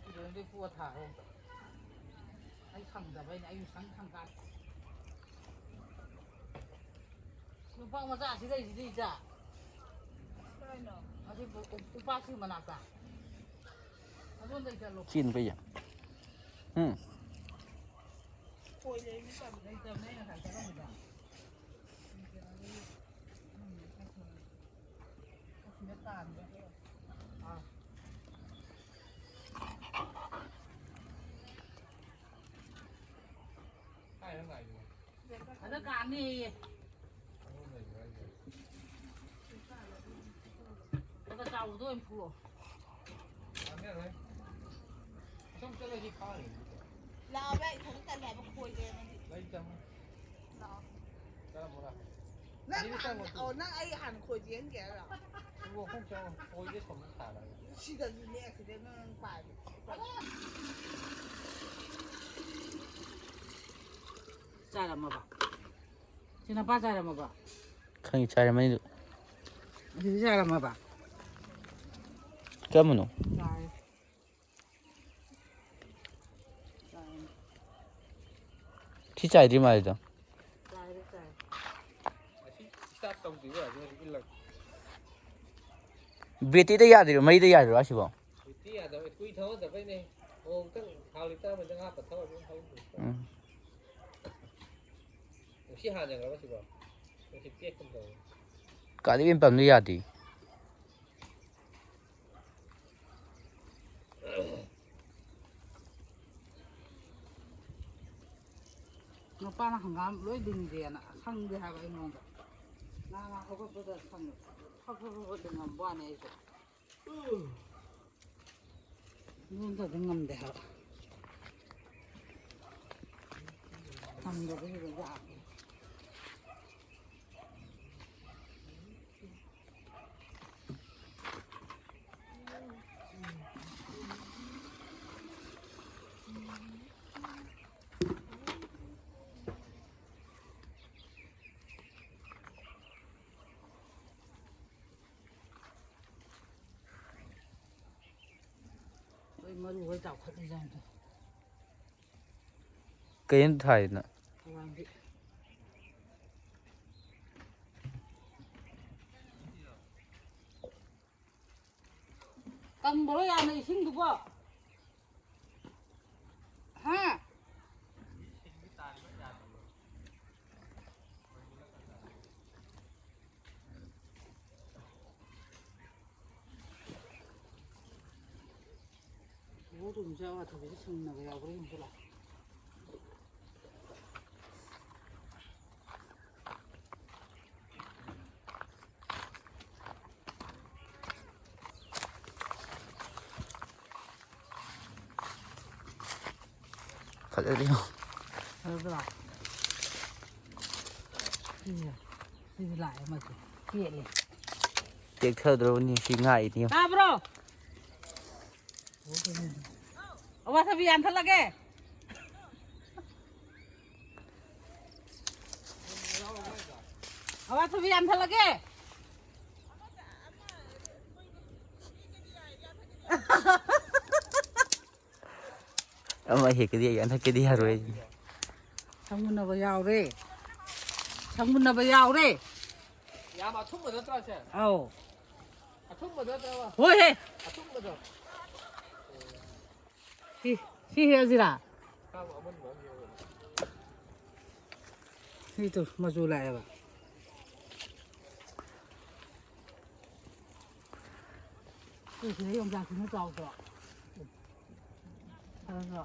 ꯁꯤꯗꯗꯤ ꯄꯣꯠ ꯊꯥꯔꯣ ꯑꯩ ꯁꯪꯗꯕꯩꯅꯦ ꯑꯩ ꯁꯪꯀꯥꯟ ꯅꯨꯄꯥ ꯃꯆꯥ ꯑꯁꯤꯗꯩꯁꯤꯗꯤ ꯏꯆꯥ ꯑꯁꯤ ꯎꯄꯥꯛꯁꯤ ꯃꯅꯥꯛꯇ ꯑꯗꯣꯝꯗꯩ ꯆꯠꯂꯣ ꯆꯦꯟꯕ ꯌꯥꯏ ꯂꯩꯇꯕꯅꯦ ꯑꯩ ꯉꯁꯥꯏ ꯆꯠꯂꯝꯕꯗ ꯑꯁꯤꯗ ꯇꯥꯟꯕ ꯑꯗ ꯀꯥꯟꯅꯤꯌꯦ ꯑꯗ ꯆꯥꯎꯕꯗꯣ ꯑꯣꯏꯅ ꯄꯨꯔꯛꯑꯣ ꯁꯨꯝ ꯆꯠꯂꯗꯤ ꯐꯥꯔꯦ ꯂꯥꯛꯑꯕ ꯑꯩ ꯊꯕꯛ ꯇꯜꯂꯦ ꯍꯥꯏꯕ ꯈꯣꯏ ꯂꯩꯔꯝꯃꯗꯤ ꯂꯩꯇꯕ ꯂꯥꯛꯑꯣ ꯅꯪ ꯑꯩ ꯍꯥꯟꯅ ꯈꯣꯏ ꯆꯦꯟꯒꯦ ꯍꯥꯏꯔꯣ ꯈꯣꯏꯗꯤ ꯁꯣꯝꯗ ꯊꯥꯔꯒ ꯁꯤꯗꯁꯨꯅꯦ ꯁꯤꯗ ꯅꯪ ꯄꯥꯏꯕ ꯆꯥꯔꯝꯃꯕ ꯁꯤꯅꯄꯥ ꯆꯥꯔꯝꯃꯕ ꯈꯪꯉꯤ ꯆꯥꯏꯔꯝꯃꯅꯤꯗꯨ ꯑꯁꯤꯗꯤ ꯆꯥꯔꯝꯃꯕ ꯀꯔꯝꯕꯅꯣ ꯁꯤ ꯆꯥꯏꯗ꯭ꯔꯤ ꯃꯥꯜꯂꯤꯗ ꯕꯦꯇꯤꯗ ꯌꯥꯗ꯭ꯔꯤꯔꯣ ꯃꯩꯗ ꯌꯥꯗ꯭ꯔꯤꯔꯣ ꯑꯁꯤꯕꯣ ꯕꯦꯇꯤ ꯌꯥꯗꯕ ꯀꯨꯏ ꯊꯧꯍꯧꯗꯕꯩꯅꯦ ꯑꯃꯨꯛꯇꯪ ꯊꯥꯎ ꯂꯤꯇꯔ ꯑꯃꯗꯪ ꯍꯥꯞꯄ ꯊꯧꯔ ꯑꯗꯨꯝ ꯊꯧꯗꯦ ꯁꯤ ꯍꯥꯟꯅꯈ꯭ꯔꯕ ꯁꯤꯕꯣ ꯁꯤ ꯄꯦꯛꯀꯨꯝ ꯇꯧꯋꯦ ꯀꯥꯗꯤ ꯄꯝꯗꯣ ꯌꯥꯗꯦ ꯃꯄꯥꯅ ꯍꯪꯒꯥꯝ ꯂꯣꯏ ꯂꯤꯡꯗꯦꯅ ꯁꯪꯗꯦ ꯍꯥꯏꯕ ꯑꯩꯉꯣꯟꯗ ꯉꯥ ꯍꯧꯒꯠꯄꯗ ꯁꯪꯉꯦ ꯐꯠ ꯂꯤꯡꯉꯝꯕ ꯋꯥꯅꯤ ꯑꯩꯁꯨ ꯅꯣꯏꯗꯗꯤ ꯉꯝꯗꯦ ꯍꯥꯏꯕ ꯁꯪꯗꯕꯒꯤꯗ ꯌꯥꯗꯦ ꯃꯔꯨ ꯍꯣꯏ ꯆꯥꯎꯈꯠꯂꯤꯖꯥꯠꯅꯤ ꯀꯩꯅ ꯊꯥꯏꯅ ꯍꯋꯥꯏꯗꯤ ꯀꯪꯕ꯭ꯔꯣ ꯌꯥꯝꯅ ꯏꯁꯤꯡꯗꯨꯕꯣ ꯍꯥ ꯃꯣꯗꯨꯝꯁꯨ ꯑꯋꯥꯊꯕꯤꯁꯦ ꯁꯪꯅꯕ ꯌꯥꯎꯕ꯭ꯔꯥ ꯌꯦꯡꯁꯤ ꯂꯥꯛꯑꯣ ꯐꯖꯔꯤ ꯑꯗꯨꯗ ꯁꯤꯁꯨ ꯂꯥꯛꯑꯦ ꯃꯆꯨ ꯄꯦꯠꯂꯦ ꯇꯦꯛꯊꯗ꯭ꯔꯕꯅꯤ ꯁꯤ ꯉꯥꯛꯏꯅꯤ ꯇꯥꯕ꯭ꯔꯣ ꯑꯋꯥꯊꯕꯤ ꯌꯥꯟꯊꯠꯂꯒꯦ ꯑꯋꯥꯊꯕꯤ ꯌꯥꯟꯊꯠꯂꯒꯦ ꯑꯃ ꯍꯦꯛꯀꯗꯤ ꯌꯥꯟꯊꯠꯀꯦꯗꯤ ꯌꯥꯔꯣꯏ ꯁꯪꯃꯨꯟꯅꯕ ꯌꯥꯎꯔꯦ ꯁꯪꯃꯨꯟꯅꯕ ꯌꯥꯎꯔꯦ ꯌꯥꯝ ꯑꯊꯨꯝꯕ ꯅꯠꯇ꯭ꯔꯣ ꯁꯦ ꯑꯧ ꯑꯊꯨꯝꯕ ꯅꯠꯇ꯭ꯔꯕ ꯍꯣꯏꯍꯦ ꯑꯊꯨꯝꯕꯗꯣ ꯁꯤ ꯍꯦꯛꯑꯁꯤꯔꯥ ꯁꯤꯗꯣ ꯃꯆꯨ ꯂꯥꯛꯑꯦꯕ ꯁꯤꯗ ꯌꯣꯡꯆꯥꯛꯁꯤꯅ ꯆꯥꯎꯗ꯭ꯔꯣ ꯐꯔꯗ꯭ꯔꯣ